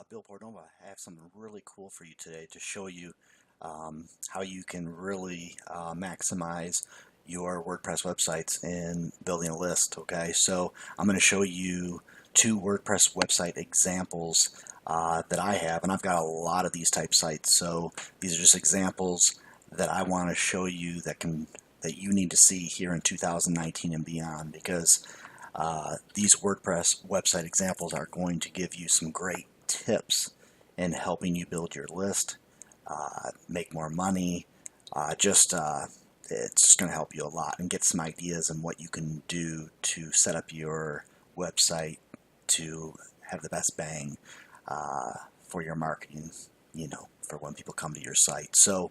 Billboard Nova, I have something really cool for you today to show you how you can really maximize your WordPress websites in building a list. Okay, so I'm going to show you two WordPress website examples that I have, and I've got a lot of these type sites. So these are just examples that I want to show you that you need to see here in 2019 and beyond, because these WordPress website examples are going to give you some great tips in helping you build your list, make more money. It's just going to help you a lot, and get some ideas on what you can do to set up your website to have the best bang for your marketing, for when people come to your site. So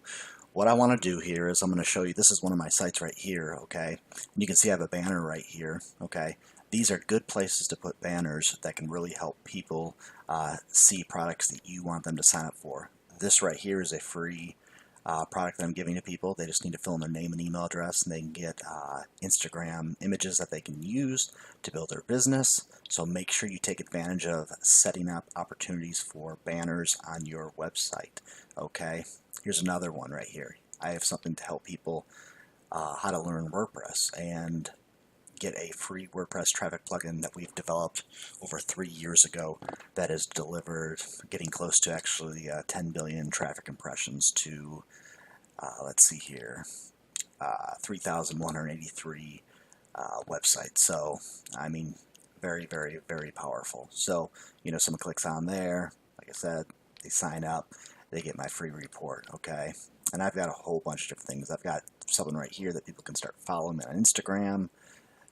what I want to do here is I'm going to show you, this is one of my sites right here, okay? And you can see I have a banner right here, okay? These are good places to put banners that can really help people see products that you want them to sign up for. This right here is a free product that I'm giving to people. They just need to fill in their name and email address, and they can get Instagram images that they can use to build their business. So make sure you take advantage of setting up opportunities for banners on your website. Okay, here's another one right here. I have something to help people how to learn WordPress and get a free WordPress traffic plugin that we've developed over 3 years ago that has delivered, getting close to actually 10 billion traffic impressions to, let's see here, 3,183 websites. So, I mean, very, very, very powerful. So, someone clicks on there, like I said, they sign up, they get my free report, okay? And I've got a whole bunch of different things. I've got something right here that people can start following me on Instagram.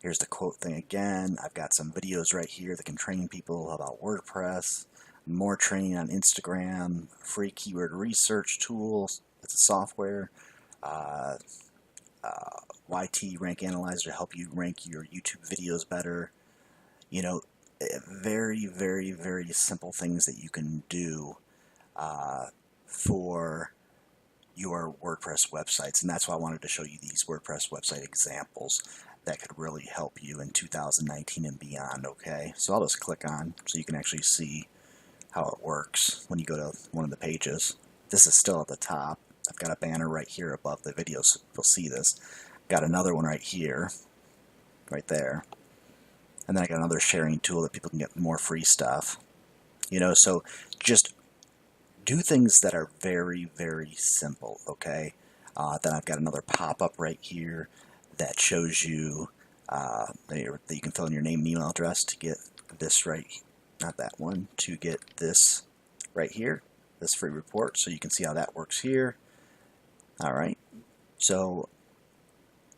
Here's the quote thing again. I've got some videos right here that can train people about WordPress. More training on Instagram. Free keyword research tools. It's a software. YT rank analyzer to help you rank your YouTube videos better. Very, very, very simple things that you can do for your WordPress websites, and that's why I wanted to show you these WordPress website examples that could really help you in 2019 and beyond. Okay, so I'll just click on so you can actually see how it works when you go to one of the pages. This is still at the top. I've got a banner right here above the video, so you'll see this. Got another one right here, right there, and then I got another sharing tool that people can get more free stuff. So just do things that are very, very simple, okay? Then I've got another pop-up right here that shows you that you can fill in your name and email address to get this right, not that one, to get this right here, this free report, so you can see how that works here. All right, so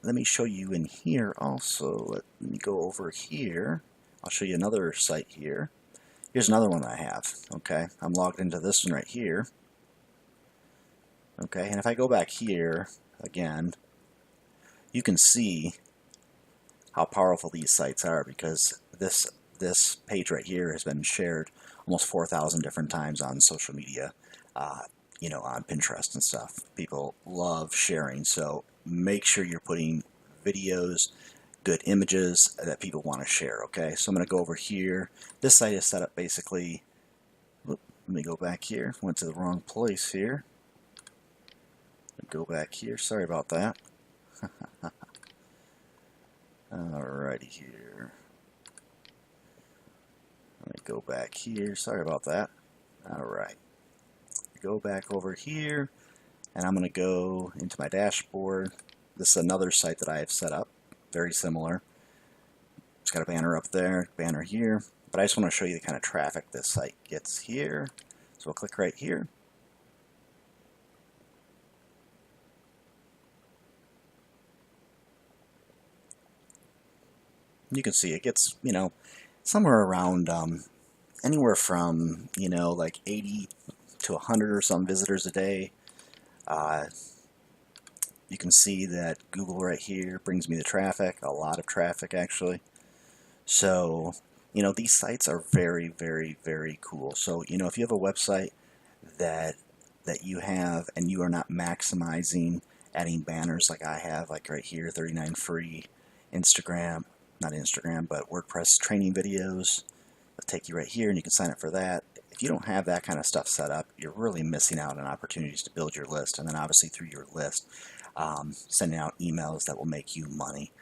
let me show you in here also. Let me go over here. I'll show you another site here. Here's another one I have, okay? I'm logged into this one right here. Okay, and if I go back here again, you can see how powerful these sites are, because this page right here has been shared almost 4,000 different times on social media, on Pinterest and stuff. People love sharing, so make sure you're putting videos, good images that people want to share, okay? So I'm going to go over here. This site is set up basically, let me go back here, went to the wrong place here. Go back here, sorry about that. Alrighty here. Let me go back here, sorry about that. Alright, go back over here, and I'm going to go into my dashboard. This is another site that I have set up, very similar. It's got a banner up there, banner here, but I just want to show you the kind of traffic this site gets here. So we'll click right here. You can see it gets, somewhere around anywhere from, like 80 to 100 or some visitors a day. You can see that Google right here brings me the traffic, a lot of traffic actually. So, these sites are very, very, very cool. So, if you have a website that you have and you are not maximizing adding banners like I have, like right here, 39 free Instagram, not Instagram, but WordPress training videos. It'll take you right here, and you can sign up for that. if you don't have that kind of stuff set up, you're really missing out on opportunities to build your list, and then obviously through your list, sending out emails that will make you money.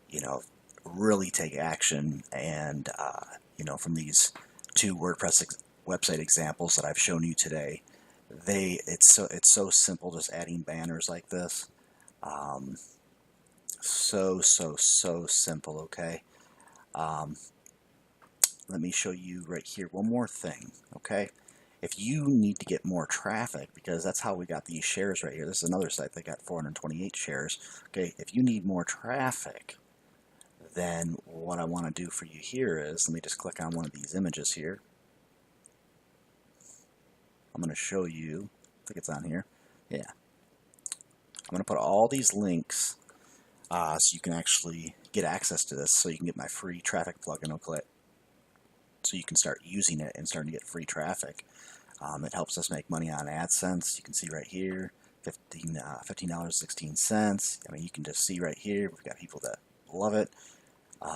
You know, really take action, and you know, from these 2 WordPress website examples that I've shown you today, it's so simple, just adding banners like this. So simple. Okay. Let me show you right here one more thing. Okay, if you need to get more traffic, because that's how we got these shares right here. This is another site that got 428 shares. Okay, if you need more traffic, then what I want to do for you here is, let me just click on one of these images here. I'm going to show you, I think it's on here. Yeah. I'm going to put all these links so you can actually get access to this, so you can get my free traffic plugin. Okay, so you can start using it and starting to get free traffic. It helps us make money on AdSense. You can see right here, $15.16. I mean, you can just see right here, we've got people that love it. But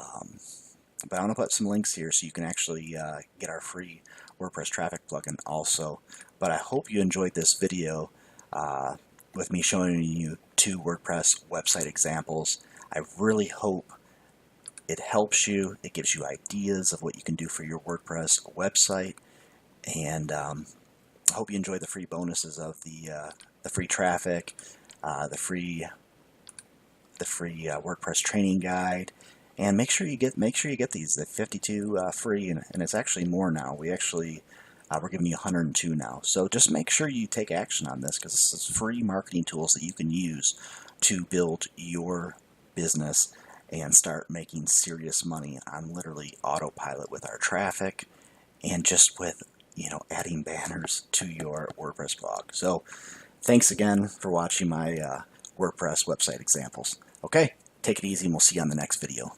I'm going to put some links here so you can actually get our free WordPress traffic plugin also. But I hope you enjoyed this video with me showing you 2 WordPress website examples. I really hope it helps you. It gives you ideas of what you can do for your WordPress website. And I hope you enjoy the free bonuses of the free traffic, the free WordPress training guide. And make sure you get these. The 52 free, and it's actually more now. We're giving you 102 now. So just make sure you take action on this, because this is free marketing tools that you can use to build your business and start making serious money on literally autopilot with our traffic, and just with, you know, adding banners to your WordPress blog. So thanks again for watching my WordPress website examples. Okay, take it easy, and we'll see you on the next video.